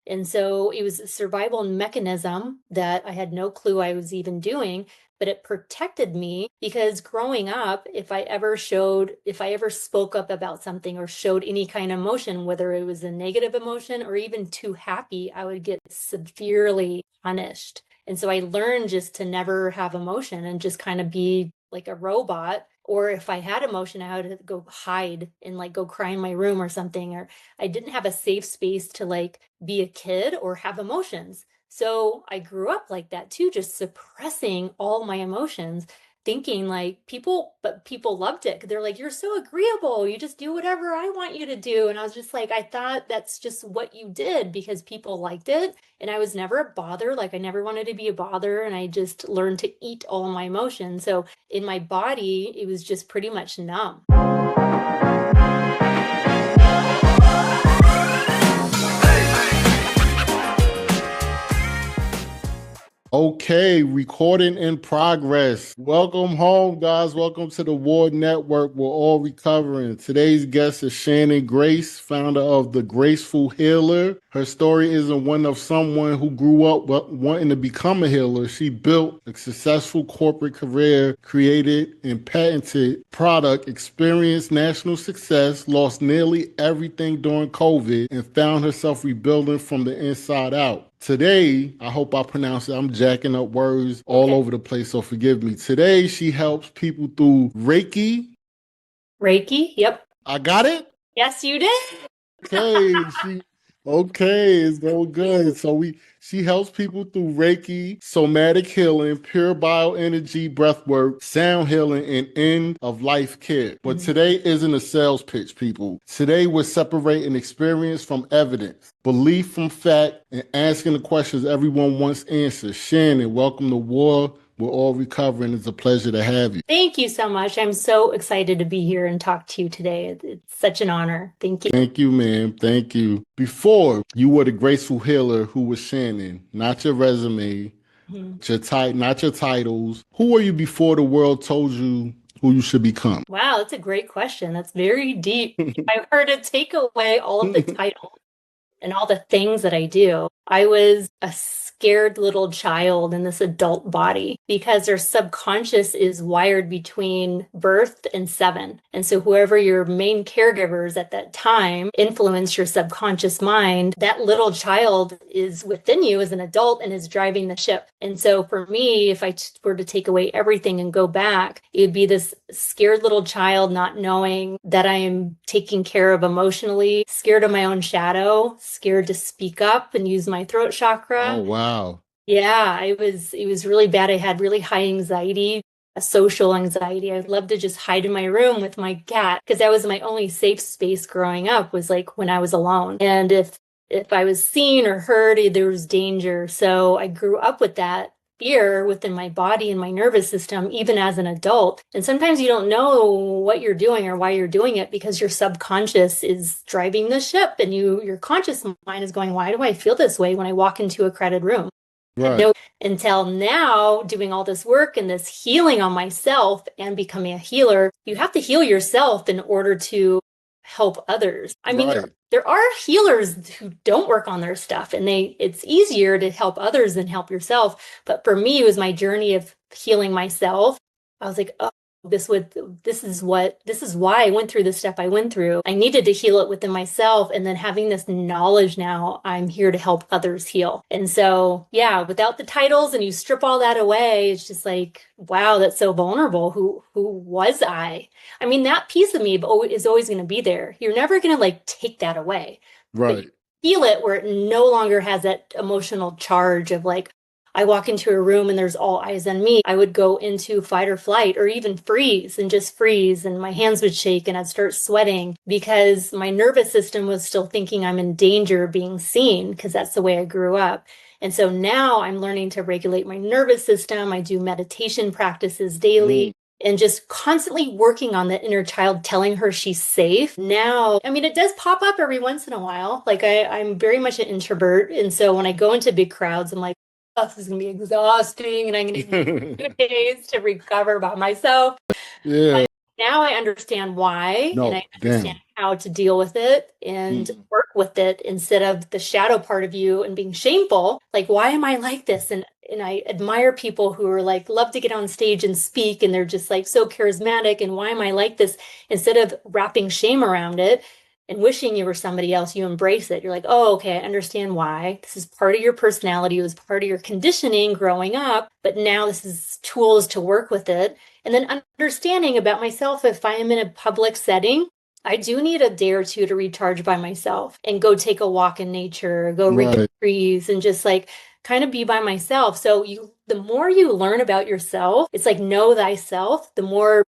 And so it was a survival mechanism that I had no clue I was even doing, but it protected me because growing up, if I ever spoke up about something or showed any kind of emotion, whether it was a negative emotion or even too happy, I would get severely punished. And so I learned just to never have emotion and just kind of be like a robot. Or if I had emotion, I would go hide and like go cry in my room or something. Or I didn't have a safe space to like be a kid or have emotions. So I grew up like that too, just suppressing all my emotions, thinking like but people loved it. They're like, you're so agreeable. You just do whatever I want you to do. And I was just like, I thought that's just what you did because people liked it. And I was never a bother. Like I never wanted to be a bother. And I just learned to eat all my emotions. So in my body, it was just pretty much numb. Okay, recording in progress. Welcome home, guys. Welcome to the W.A.R Network. We're all recovering. Today's guest is Shannon Grace, founder of the Graceful Healer. Her story isn't one of someone who grew up wanting to become a healer. She built a successful corporate career, created and patented product, experienced national success, lost nearly everything during COVID, and found herself rebuilding from the inside out. Today, I hope I pronounce it. I'm jacking up words all over the place, so forgive me. Today, she helps people through Reiki. Reiki, yep. I got it? Yes, you did. Okay, it's going good. She helps people through Reiki, somatic healing, pure bioenergy, breathwork, sound healing, and end of life care. But today isn't a sales pitch, people. Today we're separating experience from evidence, belief from fact, and asking the questions everyone wants answers. Shannon, welcome to W.A.R. We're all recovering. It's a pleasure to have you. Thank you so much. I'm so excited to be here and talk to you today. It's such an honor. Thank you. Thank you, ma'am. Thank you. Before, you were the Graceful Healer who was Shannon, not your resume, not your titles. Who were you before the world told you who you should become? Wow, that's a great question. That's very deep. If I were to take away all of the titles and all the things that I do, I was a scared little child in this adult body because their subconscious is wired between birth and 7. And so whoever your main caregivers at that time influence your subconscious mind, that little child is within you as an adult and is driving the ship. And so for me, if I were to take away everything and go back, it would be this scared little child not knowing that I am taken care of emotionally, scared of my own shadow, scared to speak up and use my throat chakra. Oh, wow. Yeah, it was really bad. I had really high anxiety, a social anxiety. I'd love to just hide in my room with my cat because that was my only safe space growing up, was like when I was alone. And if I was seen or heard, there was danger. So I grew up with that fear within my body and my nervous system, even as an adult. And sometimes you don't know what you're doing or why you're doing it because your subconscious is driving the ship and your conscious mind is going, why do I feel this way when I walk into a crowded room? Right. No, until now, doing all this work and this healing on myself and becoming a healer, you have to heal yourself in order to help others. I mean, there are healers who don't work on their stuff, and it's easier to help others than help yourself. But for me, it was my journey of healing myself. I was like, oh, this is why I went through the stuff I went through. I needed to heal it within myself. And then having this knowledge now, I'm here to help others heal. And so, yeah, without the titles and you strip all that away, it's just like, wow, that's so vulnerable. Who was I? I mean, that piece of me is always going to be there. You're never going to like take that away. Right. Feel it where it no longer has that emotional charge of like, I walk into a room and there's all eyes on me. I would go into fight or flight or even freeze and just freeze, and my hands would shake and I'd start sweating because my nervous system was still thinking I'm in danger of being seen because that's the way I grew up. And so now I'm learning to regulate my nervous system. I do meditation practices daily. And just constantly working on the inner child, telling her she's safe. Now, I mean, it does pop up every once in a while. Like I'm very much an introvert. And so when I go into big crowds, I'm like, oh, this is going to be exhausting. And I'm going to need 2 days to recover by myself. Yeah. But now I understand why, and I No, understand damn. how to deal with it and Mm, work with it instead of the shadow part of you and being shameful. Like, why am I like this? And I admire people who are like love to get on stage and speak and they're just like so charismatic and why am I like this? Instead of wrapping shame around it and wishing you were somebody else, you embrace it. You're like, oh, okay, I understand why. This is part of your personality. It was part of your conditioning growing up, but now this is tools to work with it. And then understanding about myself, if I am in a public setting, I do need a day or two to recharge by myself and go take a walk in nature, go read the right. trees and just like kind of be by myself. So the more you learn about yourself, it's like know thyself, the more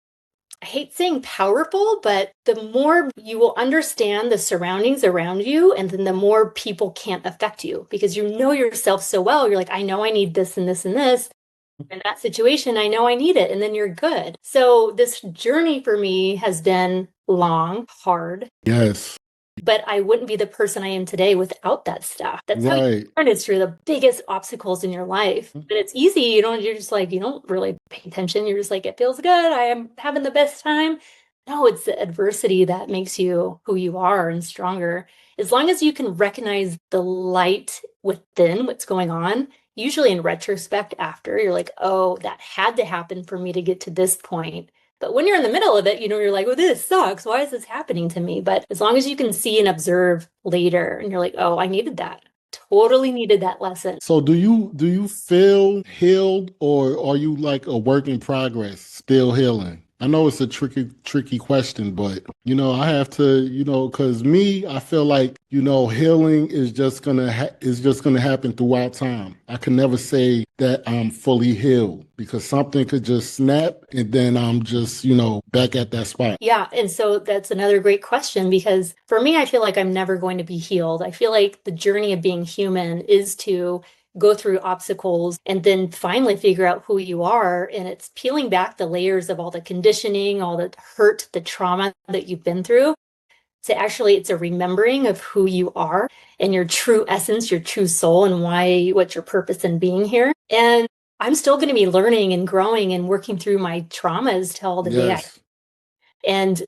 I hate saying powerful, but the more you will understand the surroundings around you, and then the more people can't affect you because you know yourself so well. You're like, I know I need this and this and this. In that situation, I know I need it, and then you're good. So this journey for me has been long, hard, Yes. but I wouldn't be the person I am today without that stuff. That's how you Right. learn. It's through the biggest obstacles in your life. But it's easy. You're just like, you don't really pay attention. You're just like, it feels good. I am having the best time. No, it's the adversity that makes you who you are and stronger. As long as you can recognize the light within what's going on, usually in retrospect after, you're like, oh, that had to happen for me to get to this point. But when you're in the middle of it, you're like, well, this sucks. Why is this happening to me? But as long as you can see and observe later and you're like, oh, I needed that. Totally needed that lesson. So do you feel healed, or are you like a work in progress, still healing? I know it's a tricky question, but I have to, because me, I feel like, healing is just gonna happen throughout time. I can never say that I'm fully healed because something could just snap and then I'm just, back at that spot. Yeah. And so that's another great question because for me, I feel like I'm never going to be healed. I feel like the journey of being human is to go through obstacles and then finally figure out who you are. And it's peeling back the layers of all the conditioning, all the hurt, the trauma that you've been through. So actually, it's a remembering of who you are and your true essence, your true soul, and what's your purpose in being here. And I'm still going to be learning and growing and working through my traumas till the day I Yes. and,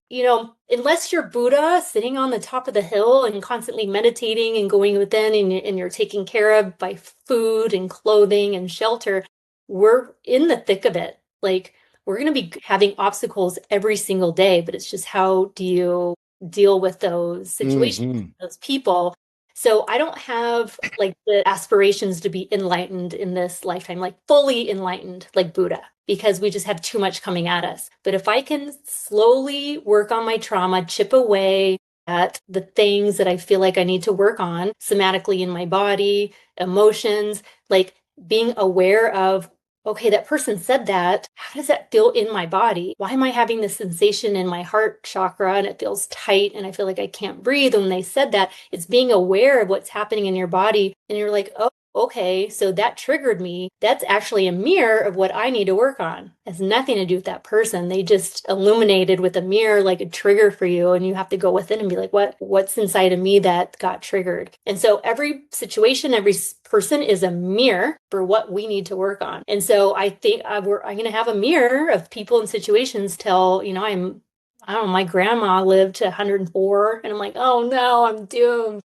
unless you're Buddha sitting on the top of the hill and constantly meditating and going within and you're taken care of by food and clothing and shelter, we're in the thick of it. Like, we're going to be having obstacles every single day, but it's just how do you deal with those situations, Hmm. those people? So I don't have like the aspirations to be enlightened in this lifetime, like fully enlightened, like Buddha, because we just have too much coming at us. But if I can slowly work on my trauma, chip away at the things that I feel like I need to work on somatically in my body, emotions, like being aware of, okay, that person said that. How does that feel in my body? Why am I having this sensation in my heart chakra and it feels tight and I feel like I can't breathe? And when they said that, it's being aware of what's happening in your body. And you're like, oh, okay, so that triggered me. That's actually a mirror of what I need to work on. It has nothing to do with that person. They just illuminated with a mirror like a trigger for you, and you have to go within and be like, what's inside of me that got triggered? And so every situation, every person is a mirror for what we need to work on. And so I think I'm going to have a mirror of people and situations till, I don't know, my grandma lived to 104, and I'm like, oh no, I'm doomed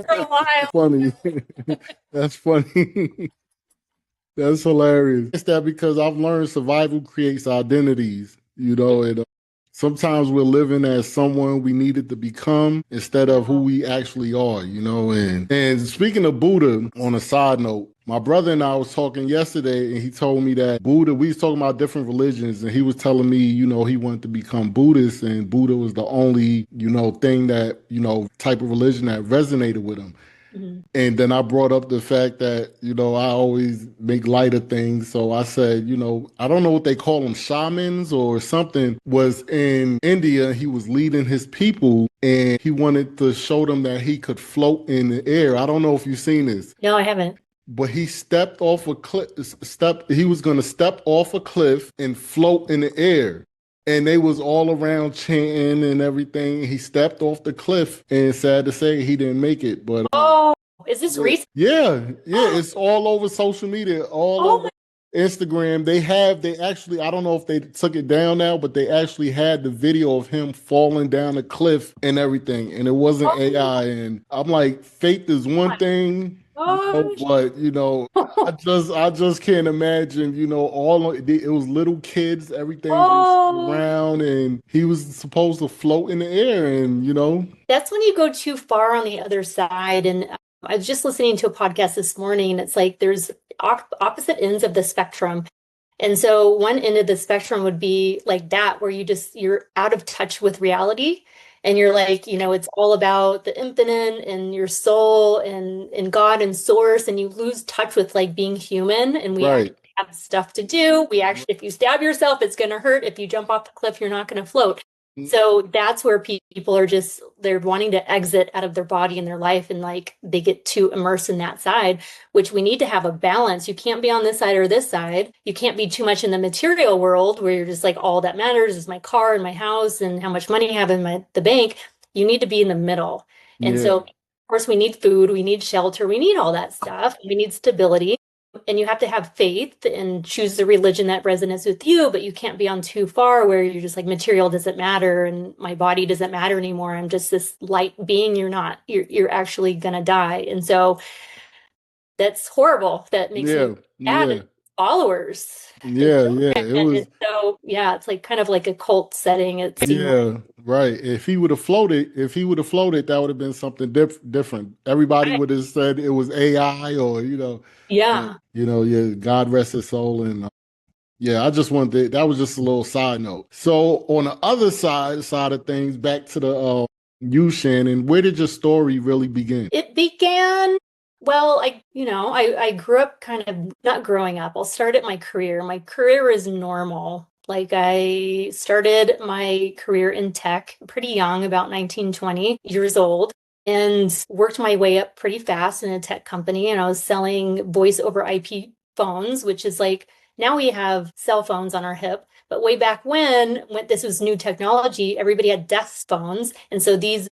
for a while. Funny. That's funny. That's hilarious. It's that because I've learned survival creates identities, and sometimes we're living as someone we needed to become instead of who we actually are, and speaking of Buddha, on a side note, my brother and I was talking yesterday and he told me that Buddha, we was talking about different religions and he was telling me, he wanted to become Buddhist and Buddha was the only, thing that, type of religion that resonated with him. Mhm. And then I brought up the fact that, I always make light of things. So I said, I don't know what they call them, shamans or something, was in India. He was leading his people and he wanted to show them that he could float in the air. I don't know if you've seen this. No, I haven't. But he stepped off a cliff, he was going to step off a cliff and float in the air. And they was all around chanting and everything. He stepped off the cliff and sad to say he didn't make it. But Oh, is this yeah, recent? yeah, yeah. It's all over social media, all Oh over. Instagram, they actually, I don't know if they took it down now, but they actually had the video of him falling down a cliff and everything, and it wasn't AI. And I'm like, faith is one thing, Gosh. but I just can't imagine, it was little kids, everything just Oh, around, and he was supposed to float in the air, and that's when you go too far on the other side. And I was just listening to a podcast this morning, and it's like there's opposite ends of the spectrum. And so one end of the spectrum would be like that, where you're out of touch with reality. And you're like, it's all about the infinite and your soul and God and source. And you lose touch with like being human. And we actually right. have stuff to do. We actually, if you stab yourself, it's going to hurt. If you jump off the cliff, you're not going to float. So that's where people are they're wanting to exit out of their body and their life. And like they get too immersed in that side, which we need to have a balance. You can't be on this side or this side. You can't be too much in the material world where you're just like, all that matters is my car and my house and how much money I have in the bank. You need to be in the middle. And Yeah, so, of course, we need food, we need shelter, we need all that stuff. We need stability. And you have to have faith and choose the religion that resonates with you, but you can't be on too far where you're just like material doesn't matter and my body doesn't matter anymore. I'm just this light being. You're actually gonna die. And so that's horrible. That makes yeah, me sad yeah, at followers and yeah, yeah. children. It And was. so yeah, it's like kind of like a cult setting. It seemed like. Yeah, right. If he would have floated, that would have been something different. Everybody would have said it was AI, or but Yeah. yeah, God rest his soul. And yeah, I just wanted that was just a little side note. So on the other side of things, back to the you, Shannon, where did your story really begin? It began, well, I grew up kind of not growing up. I'll start at my career. My career is normal. Like I started my career in tech pretty young, about 19, 20 years old, and worked my way up pretty fast in a tech company. And I was selling voice over IP phones, which is like now we have cell phones on our hip. But way back when this was new technology, everybody had desk phones. And so these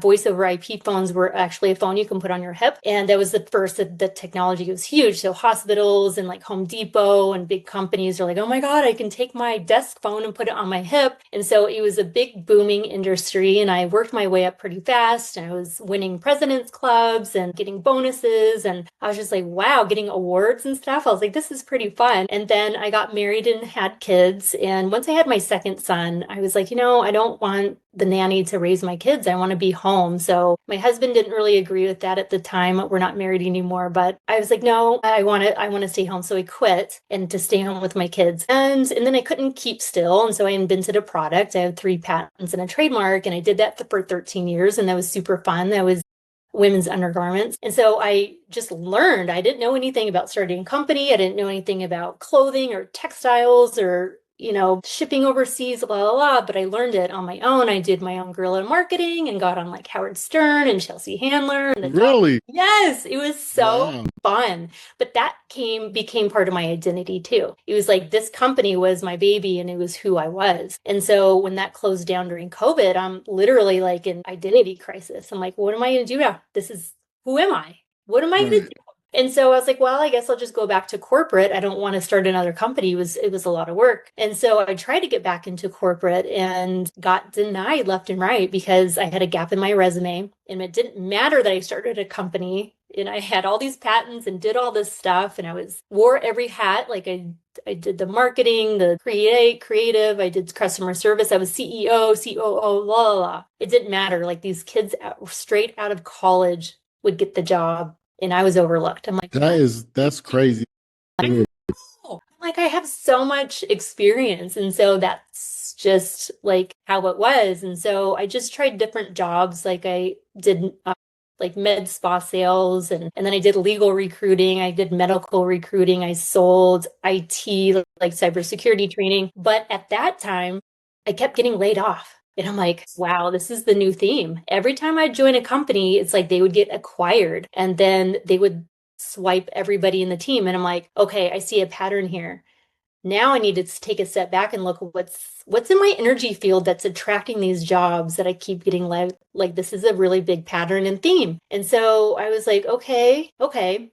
voice over IP phones were actually a phone you can put on your hip. And that was the first that the technology was huge. So hospitals and like Home Depot and big companies are like, oh my God, I can take my desk phone and put it on my hip. And so it was a big booming industry. And I worked my way up pretty fast. And I was winning president's clubs and getting bonuses. And I was just like, wow, getting awards and stuff. I was like, this is pretty fun. And then I got married and had kids. And once I had my second son, I was like, I don't want the nanny to raise my kids. I want to be home. So my husband didn't really agree with that at the time. We're not married anymore, but I was like, no, I want to stay home. So I quit and to stay home with my kids. And then I couldn't keep still. And so I invented a product. I have 3 patents and a trademark. And I did that for 13 years. And that was super fun. That was women's undergarments. And so I just learned. I didn't know anything about starting a company. I didn't know anything about clothing or textiles or shipping overseas, blah, blah, blah. But I learned it on my own. I did my own guerrilla marketing and got on like Howard Stern and Chelsea Handler and the top. Really? Yes, it was so Wow. fun. But that became part of my identity too. It was like this company was my baby and it was who I was. And so when that closed down during COVID, I'm literally like in identity crisis. I'm like, what am I going to do now? Who am I? What am I going to Right. do? And so I was like, well, I guess I'll just go back to corporate. I don't want to start another company. It was a lot of work. And so I tried to get back into corporate and got denied left and right because I had a gap in my resume. And it didn't matter that I started a company and I had all these patents and did all this stuff. And wore every hat. Like I did the marketing, the creative, I did customer service. I was CEO, COO, la, la, la. It didn't matter. Like these kids straight out of college would get the job and I was overlooked. I'm like, what? That's crazy. I know. Like I have so much experience. And so that's just like how it was. And so I just tried different jobs. Like I did like med spa sales and then I did legal recruiting. I did medical recruiting. I sold IT, like cybersecurity training. But at that time, I kept getting laid off. And I'm like, wow, this is the new theme. Every time I join a company, it's like they would get acquired and then they would swipe everybody in the team. And I'm like, okay, I see a pattern here. now I need to take a step back and look at what's in my energy field that's attracting these jobs that I keep getting like this is a really big pattern and theme. And so I was like, okay,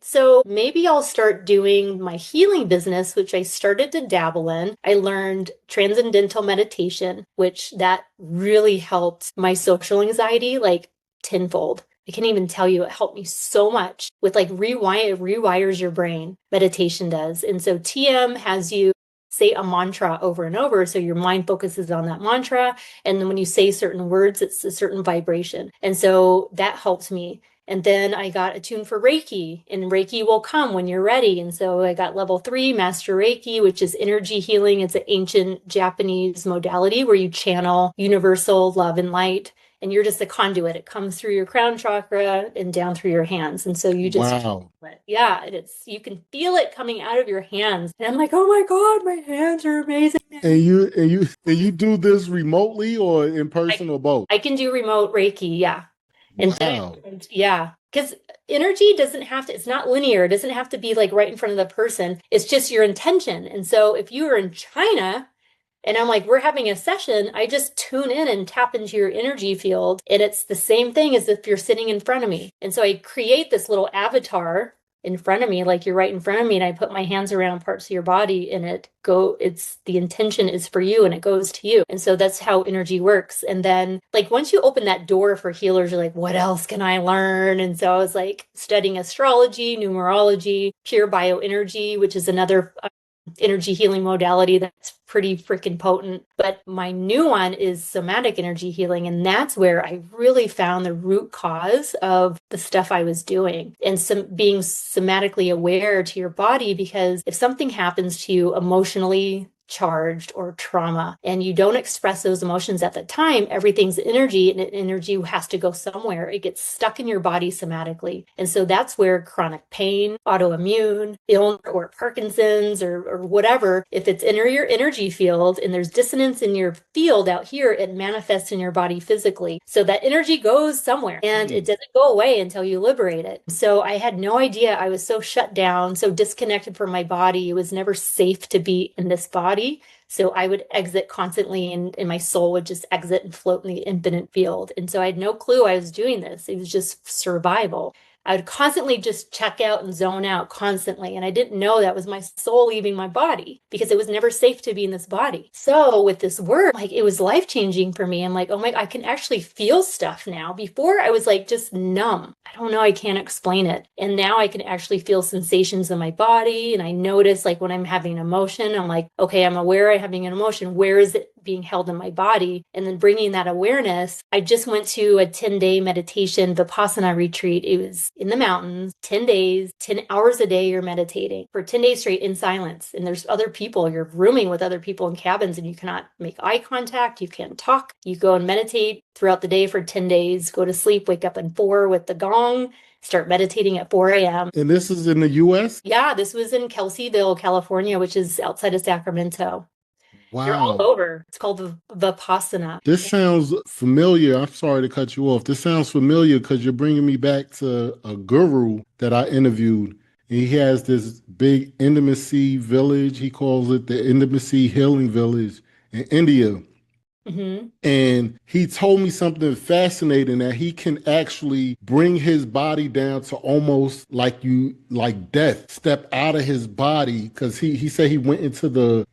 so maybe I'll start doing my healing business, which I started to dabble in. I learned transcendental meditation, which that really helped my social anxiety like tenfold. I can't even tell you, it helped me so much with like it rewires your brain. Meditation does. And so TM has you say a mantra over and over. So your mind focuses on that mantra. And then when you say certain words, it's a certain vibration. And so that helped me. And then I got attuned for Reiki, and Reiki will come when you're ready. And so I got level 3, Master Reiki, which is energy healing. It's an ancient Japanese modality where you channel universal love and light, and you're just a conduit. It comes through your crown chakra and down through your hands. And so you just, Wow. yeah, you can feel it coming out of your hands. And I'm like, oh my God, my hands are amazing. And you do this remotely or in person or both? I can do remote Reiki, yeah. Wow. And yeah, because energy doesn't have to, it's not linear. It doesn't have to be like right in front of the person. It's just your intention. And so if you are in China and I'm like, we're having a session, I just tune in and tap into your energy field. And it's the same thing as if you're sitting in front of me. And so I create this little avatar in front of me, like you're right in front of me, and I put my hands around parts of your body, and it's the intention is for you and it goes to you. And so that's how energy works. And then like once you open that door for healers, you're like, what else can I learn? And so I was like studying astrology, numerology, pure bioenergy, which is another energy healing modality that's pretty freaking potent. But my new one is somatic energy healing. And that's where I really found the root cause of the stuff I was doing, and being somatically aware to your body. Because if something happens to you emotionally charged or trauma and you don't express those emotions at the time, everything's energy, and energy has to go somewhere. It gets stuck in your body somatically. And so that's where chronic pain, autoimmune illness, or Parkinson's or whatever, if it's in your energy field and there's dissonance in your field out here, it manifests in your body physically. So that energy goes somewhere and it doesn't go away until you liberate it. So I had no idea. I was so shut down, so disconnected from my body. It was never safe to be in this body. So I would exit constantly, and my soul would just exit and float in the infinite field. And so I had no clue I was doing this. It was just survival. I would constantly just check out and zone out constantly. And I didn't know that was my soul leaving my body, because it was never safe to be in this body. So with this work, like it was life-changing for me. I'm like, oh my, I can actually feel stuff now. Before I was like just numb. I don't know, I can't explain it. And now I can actually feel sensations in my body. And I notice like when I'm having an emotion, I'm like, okay, I'm aware I'm having an emotion. Where is it being held in my body? And then bringing that awareness. I just went to a 10-day meditation Vipassana retreat. It was in the mountains, 10 days, 10 hours a day. You're meditating for 10 days straight in silence. And there's other people, you're rooming with other people in cabins, and you cannot make eye contact. You can't talk. You go and meditate throughout the day for 10 days, go to sleep, wake up at 4 with the gong, start meditating at 4 a.m. And this is in the US? Yeah, this was in Kelseyville, California, which is outside of Sacramento. They're all Wow. over. It's called Vipassana. This sounds familiar. I'm sorry to cut you off. This sounds familiar because you're bringing me back to a guru that I interviewed. And he has this big intimacy village. He calls it the Intimacy Healing Village in India. Mm-hmm. And he told me something fascinating, that he can actually bring his body down to almost like death, step out of his body. Cause he said he went into the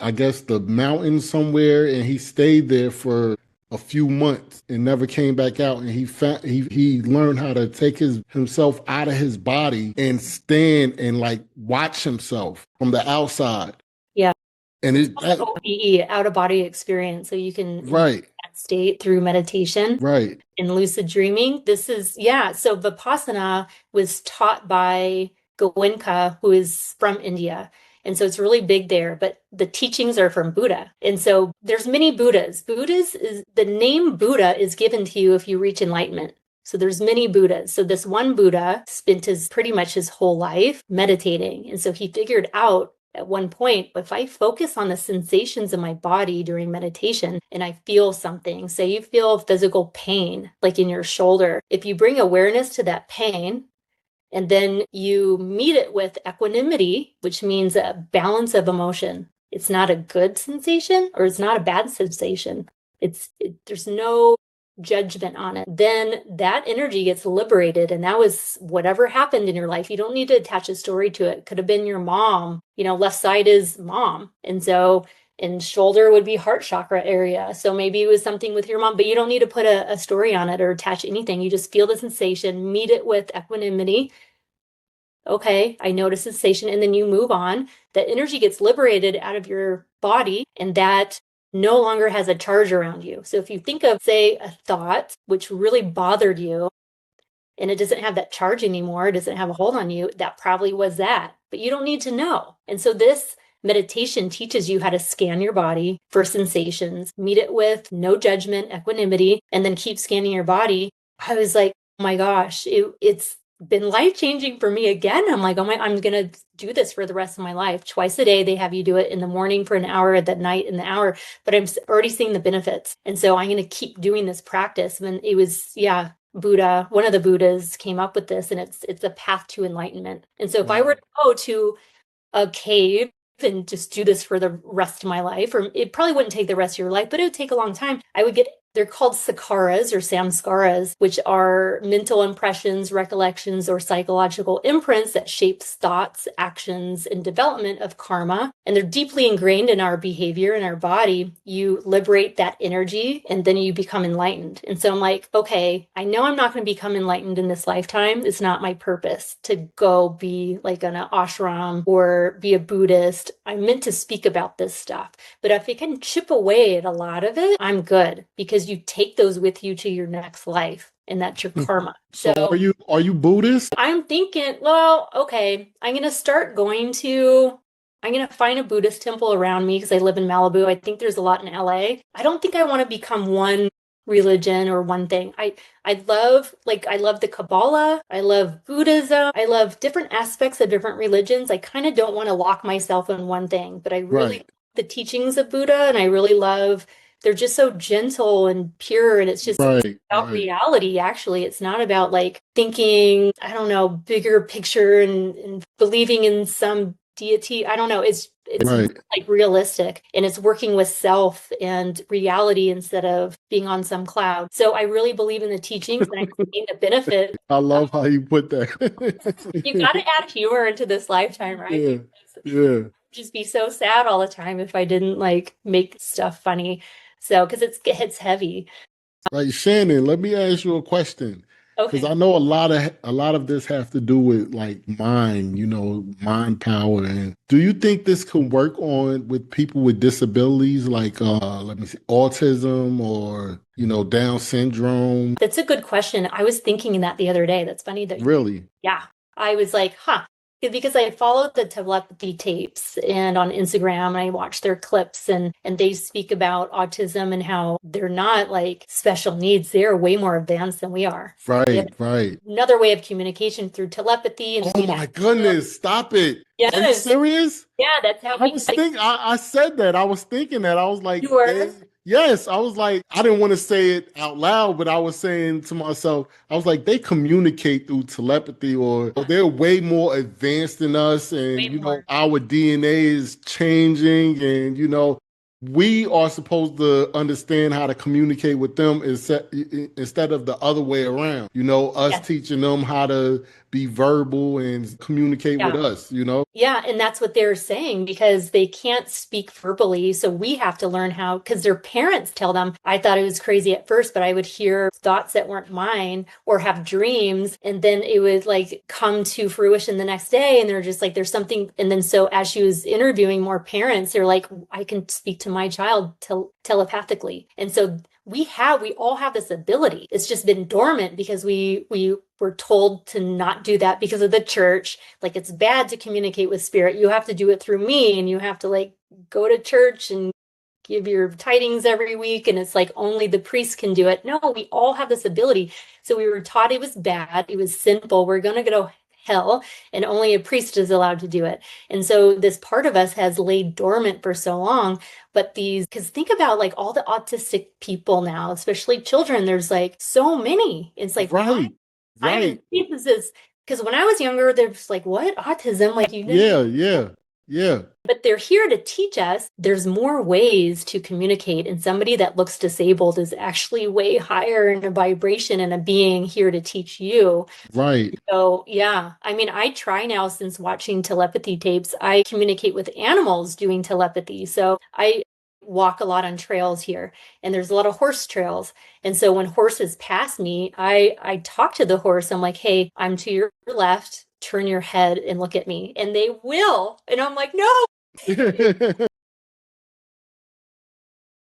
I guess the mountains somewhere, and he stayed there for a few months and never came back out. And he learned how to take himself out of his body and stand and like watch himself from the outside. Yeah. And OBE, out of body experience. So you can right. that state through meditation, Right. and lucid dreaming. This is, yeah. So Vipassana was taught by Goenka, who is from India. And so it's really big there, but the teachings are from Buddha. And so there's many Buddhas. The name Buddha is given to you if you reach enlightenment. So there's many Buddhas. So this one Buddha spent pretty much his whole life meditating. And so he figured out at one point, if I focus on the sensations in my body during meditation and I feel something, say you feel physical pain, like in your shoulder, if you bring awareness to that pain And then you meet it with equanimity, which means a balance of emotion. It's not a good sensation or it's not a bad sensation. There's no judgment on it. Then that energy gets liberated. And that was whatever happened in your life. You don't need to attach a story to it. Could have been your mom, left side is mom. And shoulder would be heart chakra area. So maybe it was something with your mom, but you don't need to put a story on it or attach anything. You just feel the sensation, meet it with equanimity. Okay, I notice sensation, and then you move on. That energy gets liberated out of your body, and that no longer has a charge around you. So if you think of, say, a thought which really bothered you, and it doesn't have that charge anymore, it doesn't have a hold on you, that probably was that. But you don't need to know. And so this meditation teaches you how to scan your body for sensations, meet it with no judgment, equanimity, and then keep scanning your body. I was like, oh my gosh, it's been life-changing for me again. I'm like, I'm going to do this for the rest of my life. Twice a day, they have you do it in the morning for an hour, at that night in the hour, but I'm already seeing the benefits. And so I'm going to keep doing this practice. And it was, Buddha, one of the Buddhas came up with this, and it's a path to enlightenment. And so if I were to go to a cave and just do this for the rest of my life, or it probably wouldn't take the rest of your life, but it would take a long time. They're called sakkaras or samskaras, which are mental impressions, recollections, or psychological imprints that shapes thoughts, actions, and development of karma. And they're deeply ingrained in our behavior and our body. You liberate that energy and then you become enlightened. And so I'm like, okay, I know I'm not going to become enlightened in this lifetime. It's not my purpose to go be like in an ashram or be a Buddhist. I'm meant to speak about this stuff. But if I can chip away at a lot of it, I'm good, because you take those with you to your next life, and that's your karma. So are you Buddhist? I'm thinking, well, okay, I'm going to find a Buddhist temple around me because I live in Malibu. I think there's a lot in LA. I don't think I want to become one religion or one thing. I love the Kabbalah. I love Buddhism. I love different aspects of different religions. I kind of don't want to lock myself in one thing, but I really love the teachings of Buddha, and I really love, they're just so gentle and pure, and it's just about reality. Actually, it's not about like thinking, I don't know, bigger picture and believing in some deity. I don't know. It's like realistic, and it's working with self and reality instead of being on some cloud. So I really believe in the teachings, and I'm seeing the benefit. I love how you put that. You got to add humor into this lifetime, right? Yeah. Just be so sad all the time if I didn't like make stuff funny. So, because it's heavy. Right, Shannon, let me ask you a question. Because I know a lot of this have to do with like mind, mind power. And do you think this can work on with people with disabilities like let me see, autism or Down syndrome? That's a good question. I was thinking that the other day. That's funny that really. Yeah. I was like, because I followed the telepathy tapes and on Instagram, and I watch their clips, and they speak about autism and how they're not like special needs. They're way more advanced than we are. Right. Another way of communication through telepathy. And oh my goodness, stop it. Yes. Are you serious? Yeah, that's how I said that. I was thinking that. I was like, you were? Yes, I was like, I didn't want to say it out loud, but I was saying to myself, I was like, they communicate through telepathy, or they're way more advanced than us, and our DNA is changing, and we are supposed to understand how to communicate with them instead of the other way around. Us teaching them how to be verbal and communicate with us, Yeah, and that's what they're saying, because they can't speak verbally. So we have to learn how, because their parents tell them. I thought it was crazy at first, but I would hear thoughts that weren't mine or have dreams, and then it would like come to fruition the next day, and they're just like, there's something. And then so as she was interviewing more parents, they're like, I can speak to my child telepathically. And so we all have this ability. It's just been dormant because we were told to not do that because of the church. Like, it's bad to communicate with spirit. You have to do it through me, and you have to like go to church and give your tidings every week. And it's like only the priest can do it. No, we all have this ability. So we were taught it was bad. It was sinful. We're going to go to hell, and only a priest is allowed to do it. And so this part of us has laid dormant for so long. But because think about like all the autistic people now, especially children, there's like so many. It's like, right. this Because when I was younger, they're just like, what? Autism? Like, you didn't. Yeah. But they're here to teach us there's more ways to communicate. And somebody that looks disabled is actually way higher in a vibration and a being here to teach you. Right. So, yeah, I mean, I try now since watching telepathy tapes, I communicate with animals doing telepathy. So I walk a lot on trails here, and there's a lot of horse trails. And so when horses pass me, I talk to the horse. I'm like, hey, I'm to your left, turn your head and look at me. And they will. And I'm like, no,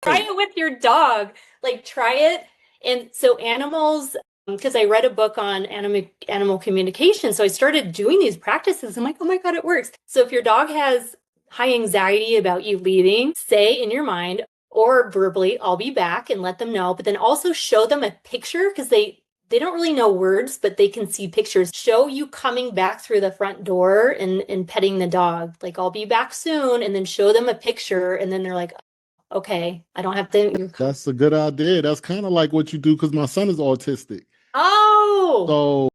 try it with your dog. Like, try it. And so animals, because I read a book on animal communication, so I started doing these practices. I'm like, oh my God, it works. So if your dog has high anxiety about you leaving, say in your mind or verbally, I'll be back, and let them know. But then also show them a picture, because they don't really know words, but they can see pictures. Show you coming back through the front door and petting the dog. Like, I'll be back soon. And then show them a picture. And then they're like, okay, I don't have to. That's a good idea. That's kind of like what you do, because my son is autistic. Oh, So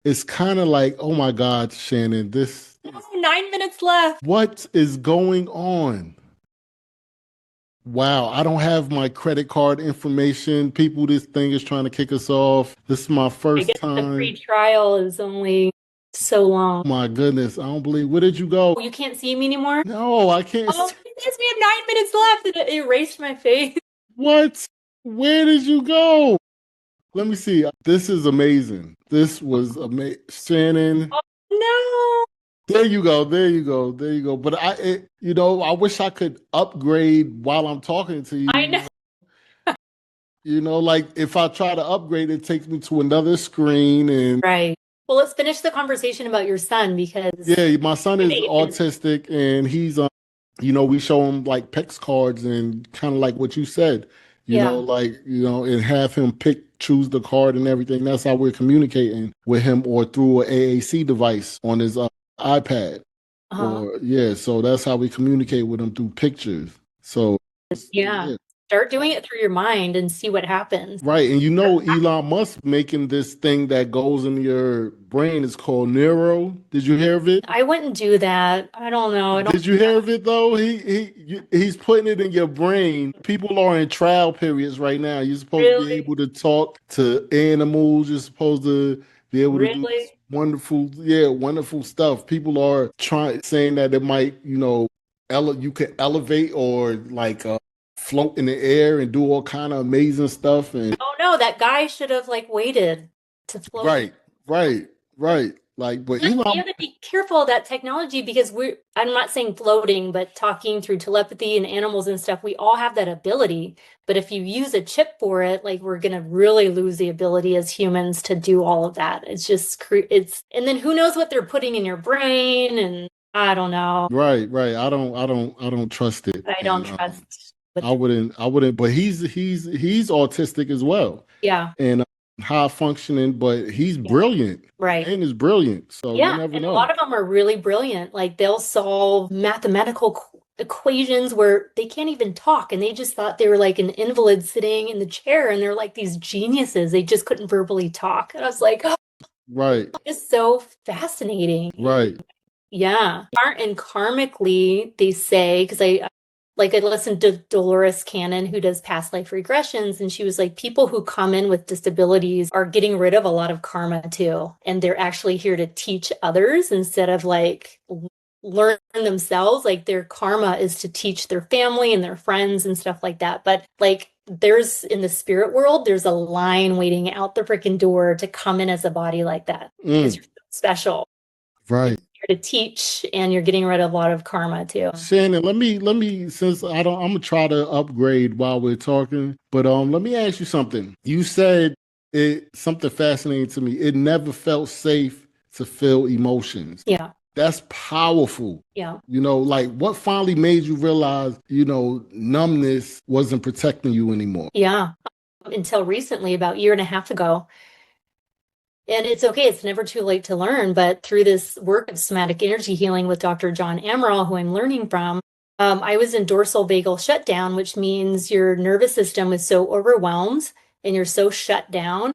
it's kind of like, oh my God, Shannon, oh, 9 minutes left. what is going on? Wow, I don't have my credit card information. People, this thing is trying to kick us off. This is my I first guess the free time. trial is only so long. My goodness, I don't believe. Where did you go? Oh, you can't see me anymore? No, I can't. Oh, yes, we have 9 minutes left, and it erased my face. What? Where did you go? Let me see. This is amazing. This was amazing. Shannon. Oh, no. There you go. There you go. There you go. But I wish I could upgrade while I'm talking to you. I know. Like if I try to upgrade, it takes me to another screen. And Right. Well, let's finish the conversation about your son, because yeah, my son is autistic, and he's we show him like PEX cards and kind of like what you said, Yeah. and have him choose the card and everything. That's how we're communicating with him, or through an AAC device on his iPad. So that's how we communicate with him, through pictures. So Yeah. Start doing it through your mind and see what happens. Right. And Elon Musk making this thing that goes in your brain. Is called Neuro. Did you hear of it? I wouldn't do that. I don't know. Did you hear of it though? He's putting it in your brain. People are in trial periods right now. You're supposed to be able to talk to animals. You're supposed to be able to do this wonderful stuff. People are saying that it might, you could elevate, or like float in the air and do all kind of amazing stuff. And oh no, that guy should have waited to float. Right. Like, but you have to be careful of that technology, because I'm not saying floating, but talking through telepathy and animals and stuff, we all have that ability. But if you use a chip for it, we're going to really lose the ability as humans to do all of that. It's just, and then who knows what they're putting in your brain, and I don't know. Right. I don't trust it. I don't trust. I wouldn't, but he's autistic as well. Yeah. And high functioning, but he's brilliant. Right. And is brilliant. So you never know. A lot of them are really brilliant. They'll solve mathematical equations where they can't even talk, and they just thought they were like an invalid sitting in the chair, and they're like these geniuses. They just couldn't verbally talk. And I was like, oh, right. It's so fascinating. Right. Yeah. And karmically, they say, because I listened to Dolores Cannon, who does past life regressions, and she was like, people who come in with disabilities are getting rid of a lot of karma too. And they're actually here to teach others instead of learn themselves. Their karma is to teach their family and their friends and stuff like that. But there's, in the spirit world, there's a line waiting out the freaking door to come in as a body like that. Because you're so special. Right. To teach, and you're getting rid of a lot of karma too. Shannon, let me since I'm gonna try to upgrade while we're talking, but let me ask you something. You said something fascinating to me. It never felt safe to feel emotions. Yeah. That's powerful. Yeah. What finally made you realize, numbness wasn't protecting you anymore? Yeah. Until recently, about a year and a half ago. And it's okay. It's never too late to learn. But through this work of somatic energy healing with Dr. John Amaral, who I'm learning from, I was in dorsal vagal shutdown, which means your nervous system is so overwhelmed and you're so shut down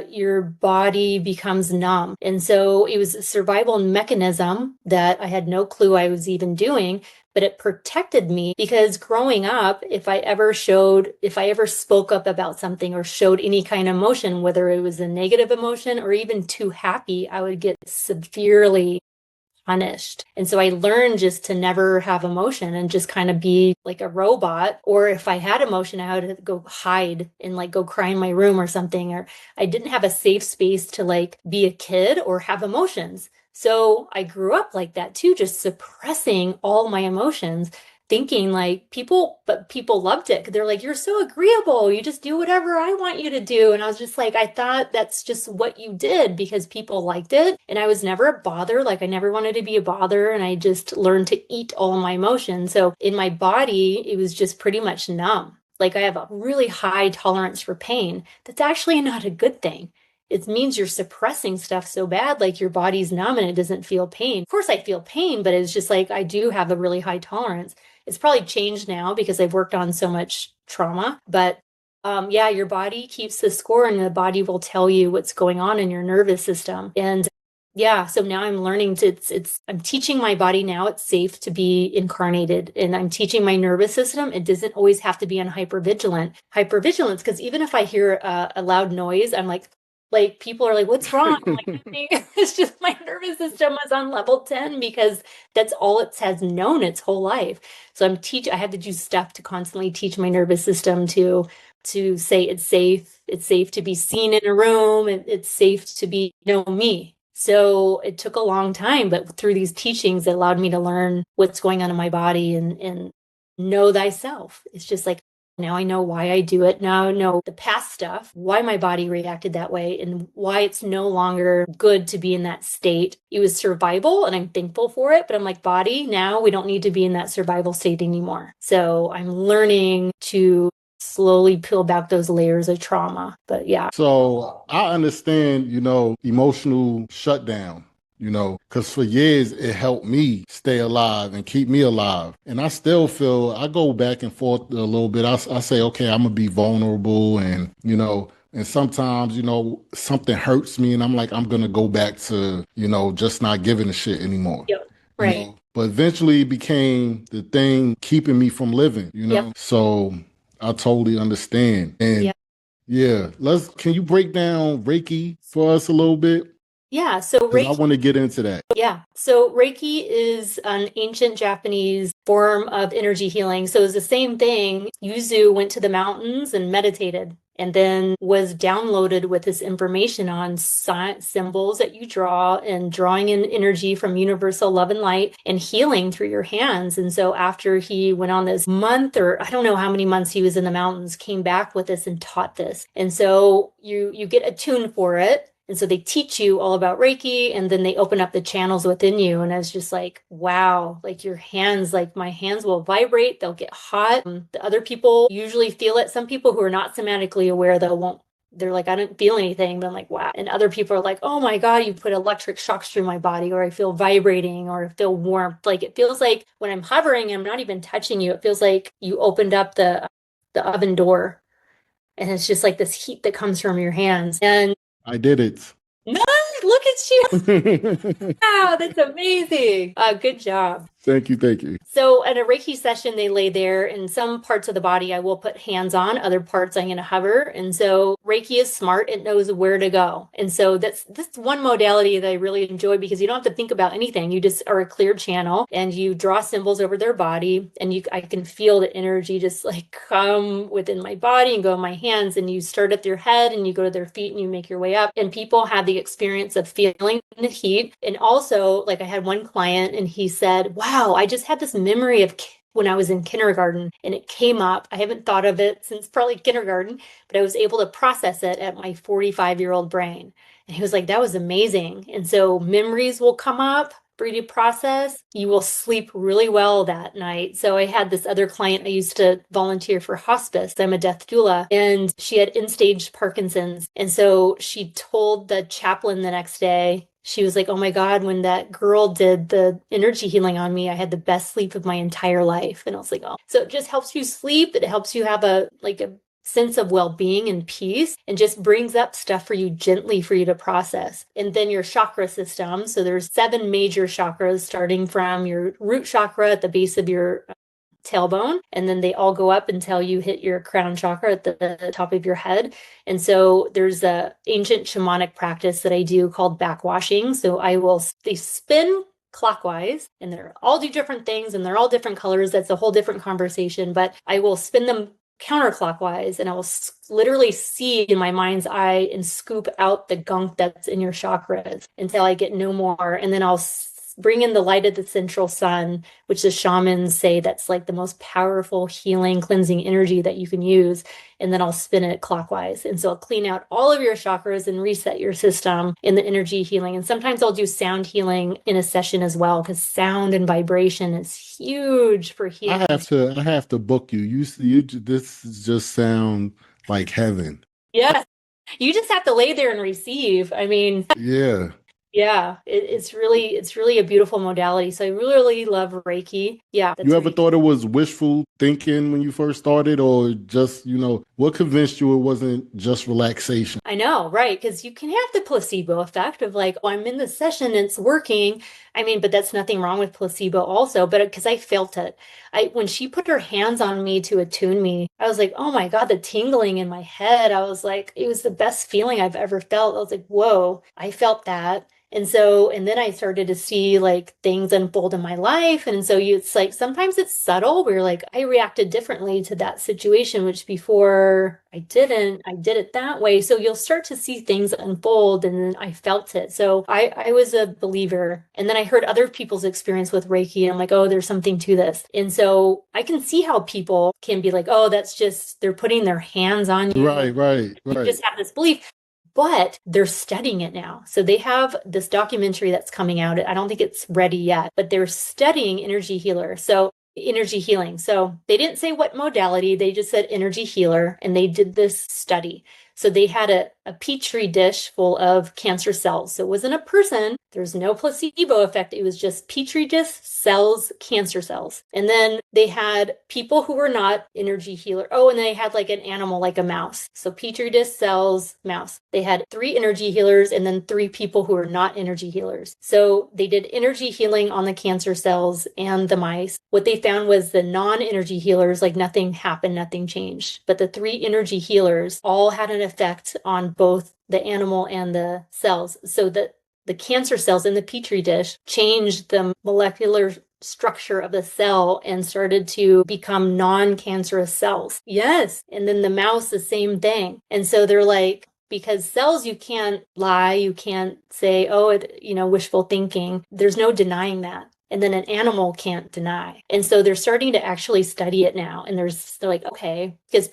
your body becomes numb. And so it was a survival mechanism that I had no clue I was even doing, but it protected me because growing up, if I ever spoke up about something or showed any kind of emotion, whether it was a negative emotion or even too happy, I would get severely punished. And so I learned just to never have emotion and just kind of be like a robot. Or if I had emotion, I would go hide and like go cry in my room or something. Or I didn't have a safe space to like be a kid or have emotions. So I grew up like that too, just suppressing all my emotions, thinking like people loved it. They're like, you're so agreeable. You just do whatever I want you to do. And I was just like, I thought that's just what you did because people liked it. And I was never a bother. Like I never wanted to be a bother. And I just learned to eat all my emotions. So in my body, it was just pretty much numb. Like I have a really high tolerance for pain. That's actually not a good thing. It means you're suppressing stuff so bad, like your body's numb and it doesn't feel pain. Of course, I feel pain, but it's just like I do have a really high tolerance. It's probably changed now because I've worked on so much trauma. But yeah, your body keeps the score and the body will tell you what's going on in your nervous system. And yeah, so now I'm learning I'm teaching my body now it's safe to be incarnated. And I'm teaching my nervous system, it doesn't always have to be on hypervigilance, because even if I hear a loud noise, I'm like people are like, what's wrong? I'm like, it's just my nervous system was on level 10 because that's all it has known its whole life. So I had to do stuff to constantly teach my nervous system to say it's safe to be seen in a room, and it's safe to be, me. So it took a long time, but through these teachings, it allowed me to learn what's going on in my body and know thyself. It's just like, now I know why I do it. Now I know the past stuff, why my body reacted that way, and why it's no longer good to be in that state. It was survival, and I'm thankful for it. But I'm like, body, now we don't need to be in that survival state anymore. So I'm learning to slowly peel back those layers of trauma. But yeah. So I understand, emotional shutdown, because for years it helped me stay alive and keep me alive. And I still feel I go back and forth a little bit. I say, okay, I'm going to be vulnerable and sometimes, something hurts me and I'm like, I'm going to go back to, just not giving a shit anymore. Yep. Right. But eventually it became the thing keeping me from living, Yep. So I totally understand. And Yep. yeah, can you break down Reiki for us a little bit? Yeah, so Because I Reiki. want to get into that. Yeah, so Reiki is an ancient Japanese form of energy healing. So it's the same thing. Yuzu went to the mountains and meditated, and then was downloaded with this information on symbols that you draw and drawing in energy from universal love and light and healing through your hands. And so after he went on this month, or I don't know how many months he was in the mountains, came back with this and taught this. And so you get attuned for it. And so they teach you all about Reiki, and then they open up the channels within you. And I was just like, wow, like your hands, like my hands will vibrate, they'll get hot. The other people usually feel it. Some people who are not somatically aware, they're like, I don't feel anything. But I'm like, wow. And other people are like, oh my God, you put electric shocks through my body, or I feel vibrating, or I feel warmth. Like it feels like when I'm hovering, I'm not even touching you. It feels like you opened up the oven door. And it's just like this heat that comes from your hands. And I did it. nice, look at you. Wow, that's amazing. Good job. Thank you. So at a Reiki session, they lay there, and some parts of the body I will put hands on, other parts I'm going to hover. And so Reiki is smart. It knows where to go. And so that's one modality that I really enjoy, because you don't have to think about anything. You just are a clear channel and you draw symbols over their body, and I can feel the energy just like come within my body and go in my hands. And you start at their head and you go to their feet and you make your way up. And people have the experience of feeling the heat. And also, like I had one client and he said, wow, I just had this memory of when I was in kindergarten, and it came up. I haven't thought of it since probably kindergarten, but I was able to process it at my 45-year-old brain. And he was like, that was amazing. And so memories will come up for you to process. You will sleep really well that night. So I had this other client, I used to volunteer for hospice. I'm a death doula, and she had end-stage Parkinson's. And so she told the chaplain the next day, she was like, oh my God, when that girl did the energy healing on me, I had the best sleep of my entire life. And I was like, oh, so it just helps you sleep. It helps you have a sense of well-being and peace, and just brings up stuff for you gently for you to process. And then your chakra system. So there's 7 major chakras, starting from your root chakra at the base of your tailbone, and then they all go up until you hit your crown chakra at the top of your head. And so there's a ancient shamanic practice that I do called backwashing. So they spin clockwise, and they're all do different things, and they're all different colors. That's a whole different conversation, but I will spin them counterclockwise, and I will literally see in my mind's eye and scoop out the gunk that's in your chakras until I get no more. And then I'll bring in the light of the central sun, which the shamans say that's like the most powerful healing, cleansing energy that you can use. And then I'll spin it clockwise. And so I'll clean out all of your chakras and reset your system in the energy healing. And sometimes I'll do sound healing in a session as well, because sound and vibration is huge for healing. I have to book you. This just sound like heaven. Yeah. You just have to lay there and receive. I mean, yeah. Yeah, it's really a beautiful modality. So I really love Reiki. Yeah. You ever thought it was wishful thinking when you first started, or just, what convinced you it wasn't just relaxation? I know, right? Because you can have the placebo effect of like, oh, I'm in the session and it's working. I mean, but that's nothing wrong with placebo also, but because I felt it. When she put her hands on me to attune me, I was like, oh my God, the tingling in my head. I was like, it was the best feeling I've ever felt. I was like, whoa, I felt that. And then I started to see like things unfold in my life. And so it's like, sometimes it's subtle where like I reacted differently to that situation, which before I did it that way. So you'll start to see things unfold, and then I felt it. So I was a believer. And then I heard other people's experience with Reiki, and I'm like, oh, there's something to this. And so I can see how people can be like, oh, that's just, they're putting their hands on you. Right. You just have this belief. But they're studying it now. So they have this documentary that's coming out. I don't think it's ready yet, but they're studying energy healer. So energy healing. So they didn't say what modality, they just said energy healer, and they did this study. So they had a petri dish full of cancer cells. So it wasn't a person. There's no placebo effect. It was just petri dish cells, cancer cells. And then they had people who were not energy healer. Oh, and they had like an animal, like a mouse. So petri dish cells, mouse. They had 3 energy healers and then 3 people who were not energy healers. So they did energy healing on the cancer cells and the mice. What they found was the non-energy healers, like nothing happened, nothing changed. But the 3 energy healers all had an effect on both the animal and the cells. So that the cancer cells in the petri dish changed the molecular structure of the cell and started to become non-cancerous cells. Yes. And then the mouse, the same thing. And so they're like, because cells, you can't lie, you can't say, oh, wishful thinking. There's no denying that. And then an animal can't deny. And so they're starting to actually study it now. And they're like, okay, because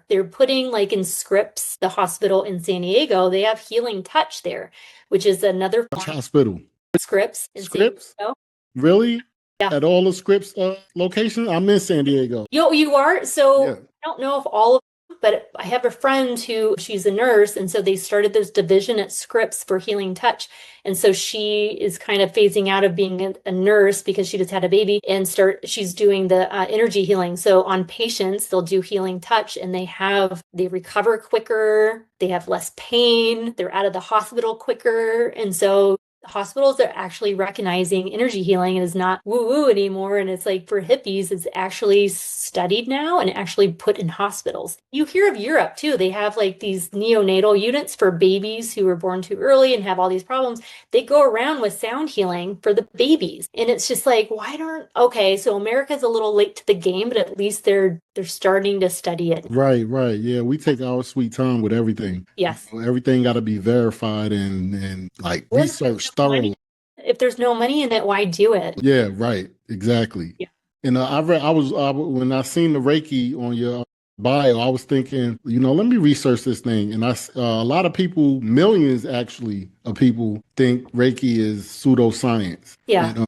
they're putting like in Scripps, the hospital in San Diego, they have healing touch there, which is another hospital. Scripps in San Diego. Really? Yeah. At all the Scripps locations? I'm in San Diego. You are? So yeah. I don't know if all of them, but I have a friend she's a nurse. And so they started this division at Scripps for healing touch. And so she is kind of phasing out of being a nurse because she just had a baby, and she's doing the energy healing. So on patients, they'll do healing touch, and they recover quicker. They have less pain. They're out of the hospital quicker. And so hospitals are actually recognizing energy healing is not woo-woo anymore. And it's like for hippies, it's actually studied now and actually put in hospitals. You hear of Europe too. They have like these neonatal units for babies who were born too early and have all these problems. They go around with sound healing for the babies. And it's just like, so America's a little late to the game, but at least they're starting to study it. Right. Yeah, we take our sweet time with everything. Yes. Everything got to be verified and like researched thoroughly. If there's no money in it, why do it? Yeah, right. Exactly. Yeah. And when I seen the Reiki on your bio, I was thinking, let me research this thing. And a lot of people, millions actually of people think Reiki is pseudoscience. Yeah. And,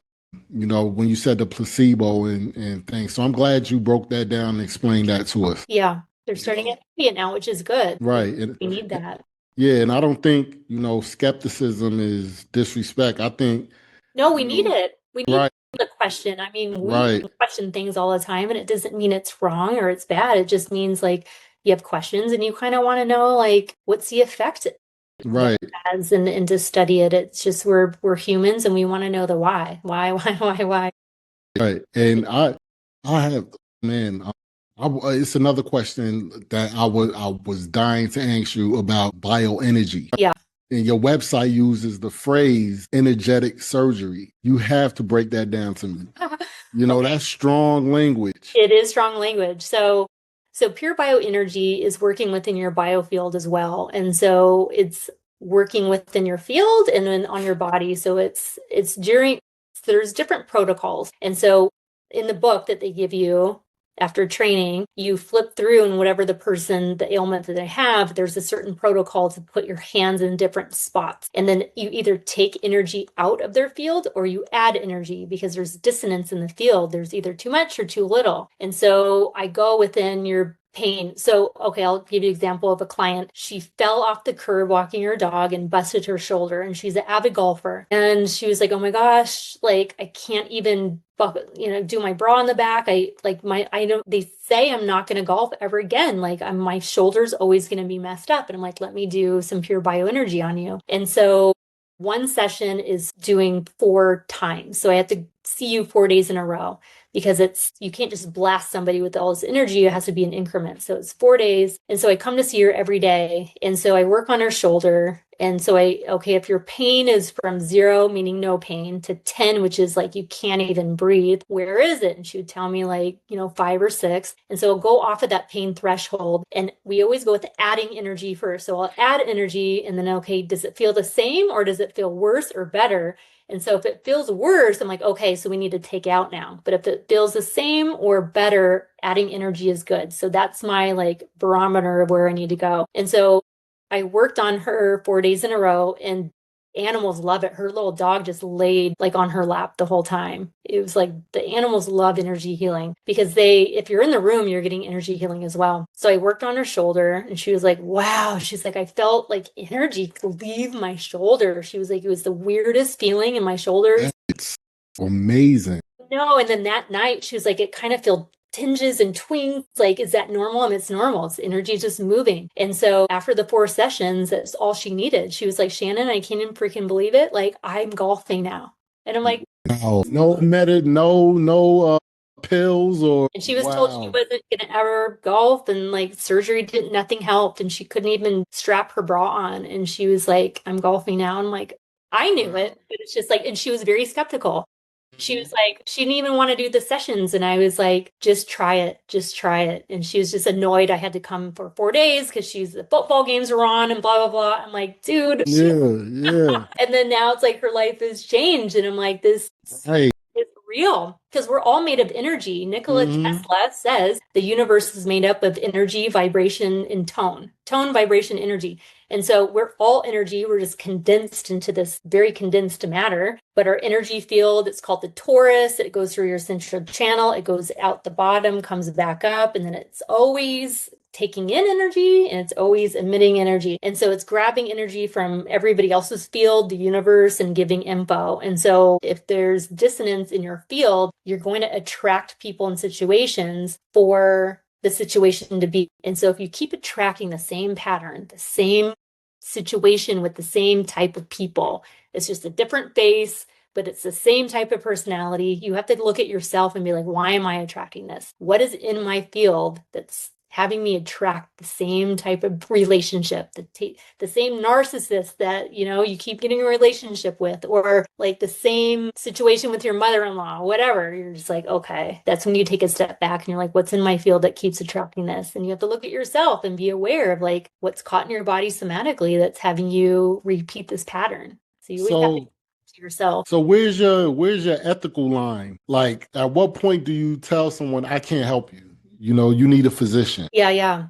when you said the placebo and things. So I'm glad you broke that down and explained that to us. Yeah. They're starting to see it now, which is good. Right. We need that. Yeah. And I don't think, skepticism is disrespect. I think. No, we need it. We need the question. I mean, we question things all the time, and it doesn't mean it's wrong or it's bad. It just means like you have questions and you kind of want to know, like, what's the effect that Right. it has, and to study it. It's just we're humans and we want to know the why. Why? Right. And I have, man, it's another question that I was dying to ask you about bioenergy. Yeah. And your website uses the phrase energetic surgery. You have to break that down to me. That's strong language. It is strong language. So pure bioenergy is working within your biofield as well. And so it's working within your field and then on your body. So it's during there's different protocols. And so in the book that they give you after training, you flip through, and whatever the ailment that they have, there's a certain protocol to put your hands in different spots. And then you either take energy out of their field or you add energy, because there's dissonance in the field. There's either too much or too little. And so I go within your pain. So, okay, I'll give you an example of a client. She fell off the curb walking her dog and busted her shoulder, and she's an avid golfer. And she was like, oh my gosh, like I can't even do my bra in the back. I don't, they say I'm not going to golf ever again. Like my shoulder's always going to be messed up. And I'm like, let me do some pure bioenergy on you. And so one session is doing 4 times. So I have to see you 4 days in a row, because you can't just blast somebody with all this energy. It has to be an increment. So it's 4 days. And so I come to see her every day. And so I work on her shoulder. And so if your pain is from 0, meaning no pain, to 10, which is like you can't even breathe, where is it? And she would tell me 5 or 6. And so I'll go off of that pain threshold. And we always go with adding energy first. So I'll add energy, and then, okay, does it feel the same or does it feel worse or better? And so if it feels worse, I'm like, okay, so we need to take out now. But if it feels the same or better, adding energy is good. So that's my barometer of where I need to go. And so I worked on her 4 days in a row, and animals love it. Her little dog just laid on her lap the whole time. It was like the animals love energy healing, because if you're in the room, you're getting energy healing as well. So I worked on her shoulder, and she was like, wow. She's like, I felt like energy leave my shoulder. She was like, it was the weirdest feeling in my shoulders. It's amazing. No, and then that night, she was like, it kind of felt tinges and twinks. Like, is that normal? I mean, it's normal. It's energy just moving. And so after the 4 sessions, that's all she needed. She was like, Shannon, I can't even freaking believe it. Like, I'm golfing now. And I'm like, No pills or and she was told she wasn't going to ever golf, and surgery nothing helped, and she couldn't even strap her bra on. And she was like, I'm golfing now. And I'm like, I knew it, but it's just and she was very skeptical. She was like, she didn't even want to do the sessions. And I was like, just try it. Just try it. And she was just annoyed I had to come for 4 days because the football games were on and blah, blah, blah. I'm like, dude. Yeah. And then now it's like her life has changed. And I'm like, this is real, because we're all made of energy. Nikola Tesla says the universe is made up of energy, vibration, and tone, vibration, energy. And so we're all energy. We're just condensed into this very condensed matter. But our energy field, it's called the torus. It goes through your central channel. It goes out the bottom, comes back up, and then it's always taking in energy, and it's always emitting energy. And so it's grabbing energy from everybody else's field, the universe, and giving info. And so if there's dissonance in your field, you're going to attract people and situations for the situation to be. And so if you keep attracting the same pattern, the same situation with the same type of people, it's just a different face, but it's the same type of personality. You have to look at yourself and be like, why am I attracting this? What is in my field that's having me attract the same type of relationship, the same narcissist that, you keep getting a relationship with, or the same situation with your mother-in-law, whatever. You're just like, okay, that's when you take a step back and you're like, what's in my field that keeps attracting this? And you have to look at yourself and be aware of what's caught in your body somatically that's having you repeat this pattern. So you always have to yourself. So where's your ethical line? At what point do you tell someone, I can't help you? You need a physician. Yeah.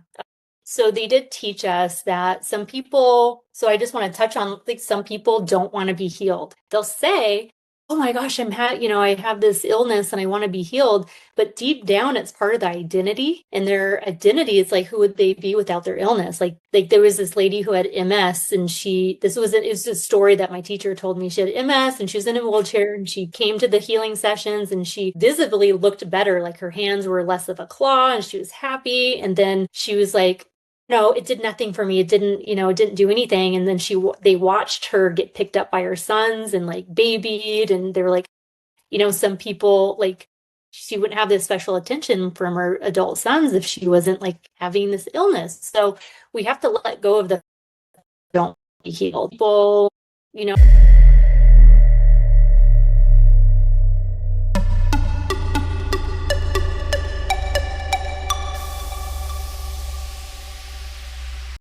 So they did teach us that some people, so I just want to touch on, some people don't want to be healed. They'll say, oh my gosh, I have this illness and I want to be healed. But deep down, it's part of the identity. And their identity is like, who would they be without their illness? Like there was this lady who had MS, and it was a story that my teacher told me. She had MS and she was in a wheelchair, and she came to the healing sessions and she visibly looked better. Like her hands were less of a claw and she was happy. And then she was like, no, it did nothing for me. It didn't do anything. And then they watched her get picked up by her sons and like babied. And they were like, some people, like, she wouldn't have this special attention from her adult sons if she wasn't like having this illness. So we have to let go of the don't be healed people,